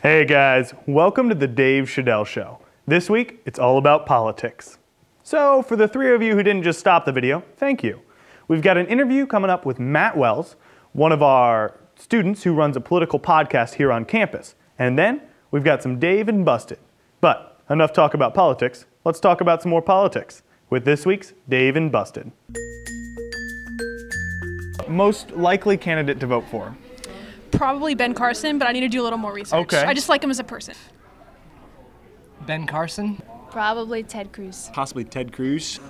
Hey guys, welcome to the Dave Schaedel Show. This week, it's all about politics. So, for the three of you who didn't just stop the video, thank you. We've got an interview coming up with Matt Wells, one of our students who runs a political podcast here on campus. And then, we've got some Dave and Busted. But, enough talk about politics, let's talk about some more politics with this week's Dave and Busted. Most likely candidate to vote for? Probably Ben Carson, but I need to do a little more research. Okay. I just like him as a person. Ben Carson? Probably Ted Cruz. Possibly Ted Cruz.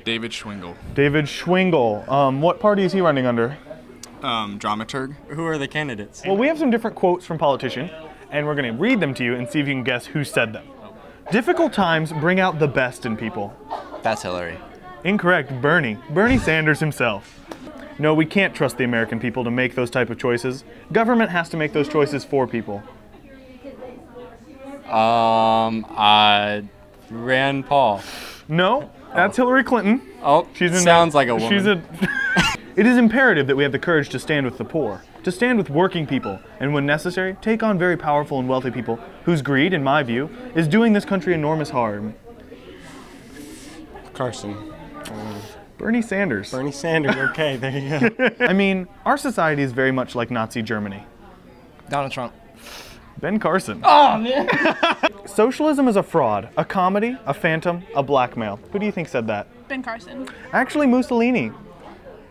David Schwingle. David Schwingle. What party is he running under? Dramaturg. Who are the candidates? Well, we have some different quotes from politicians, and we're going to read them to you and see if you can guess who said them. Difficult times bring out the best in people. That's Hillary. Incorrect. Bernie Sanders himself. No, we can't trust the American people to make those type of choices. Government has to make those choices for people. Rand Paul. No, that's Hillary Clinton. Oh, sounds like a woman. It is imperative that we have the courage to stand with the poor, to stand with working people, and when necessary, take on very powerful and wealthy people whose greed, in my view, is doing this country enormous harm. Carson. Bernie Sanders. Bernie Sanders, okay, there you go. I mean, our society is very much like Nazi Germany. Donald Trump. Ben Carson. Oh, man. Socialism is a fraud, a comedy, a phantom, a blackmail. Who do you think said that? Ben Carson. Actually, Mussolini. Oh,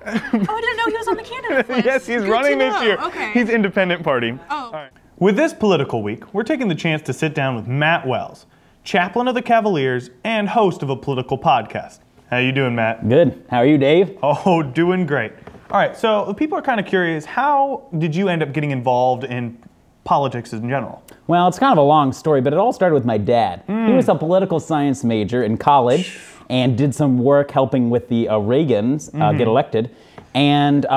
I didn't know he was on the candidate list. Yes, he's Good running to this know. year. Okay. He's independent party. Oh. All right. With this political week, we're taking the chance to sit down with Matt Wells, chaplain of the Cavaliers and host of a political podcast. How you doing, Matt? Good. How are you, Dave? Oh, doing great. All right, so people are kind of curious, how did you end up getting involved in politics in general? Well, it's kind of a long story, but it all started with my dad. He was a political science major in college and did some work helping with the Reagans get elected. And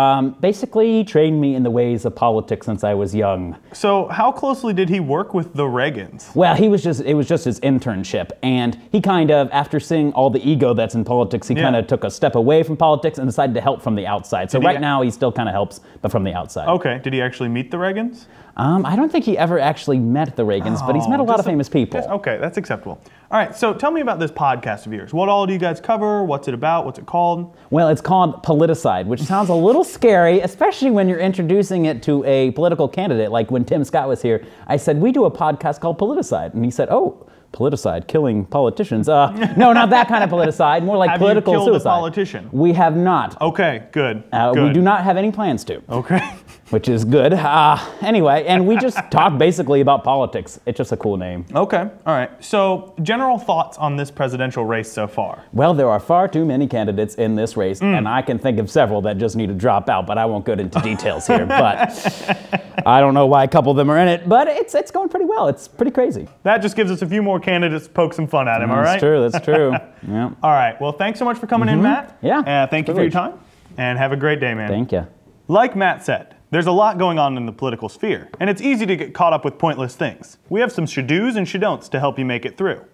basically, he trained me in the ways of politics since I was young. So how closely did he work with the Reagans? Well, it was just his internship. And he kind of, after seeing all the ego that's in politics, he kind of took a step away from politics and decided to help from the outside. So right now, he still kind of helps, but from the outside. Okay. Did he actually meet the Reagans? I don't think he ever actually met the Reagans, but he's met a lot of famous people. Okay, that's acceptable. All right, so tell me about this podcast of yours. What all do you guys cover? What's it about? What's it called? Well, it's called Politicide, which sounds a little scary, especially when you're introducing it to a political candidate. Like when Tim Scott was here, I said, we do a podcast called Politicide. And he said, oh, politicide, killing politicians. No, not that kind of politicide, more like political suicide. Have you killed a politician? We have not. Okay, good. We do not have any plans to. Okay. Which is good. Anyway, and we just talk basically about politics. It's just a cool name. Okay, all right. So, general thoughts on this presidential race so far? Well, there are far too many candidates in this race, and I can think of several that just need to drop out, but I won't go into details here. But I don't know why a couple of them are in it, but it's going pretty well. It's pretty crazy. That just gives us a few more candidates to poke some fun at him, all right? That's true. Yeah. All right, well, thanks so much for coming in, Matt. Yeah. Thank you for your time, and have a great day, man. Thank you. Like Matt said, there's a lot going on in the political sphere, and it's easy to get caught up with pointless things. We have some should-dos and should-don'ts to help you make it through.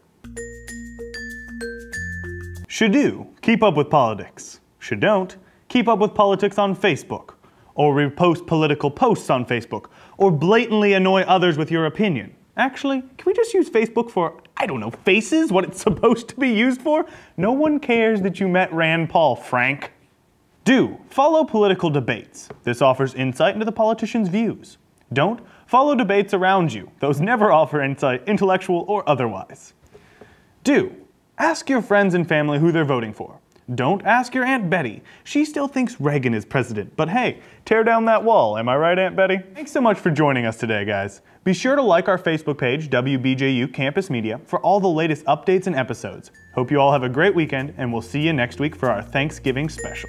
Should-do, keep up with politics. Should-don't, keep up with politics on Facebook, or repost political posts on Facebook, or blatantly annoy others with your opinion. Actually, can we just use Facebook for, I don't know, faces, what it's supposed to be used for? No one cares that you met Rand Paul, Frank. Do, follow political debates. This offers insight into the politician's views. Don't, follow debates around you. Those never offer insight, intellectual or otherwise. Do, ask your friends and family who they're voting for. Don't ask your Aunt Betty. She still thinks Reagan is president, but hey, tear down that wall, am I right, Aunt Betty? Thanks so much for joining us today, guys. Be sure to like our Facebook page, WBJU Campus Media, for all the latest updates and episodes. Hope you all have a great weekend, and we'll see you next week for our Thanksgiving special.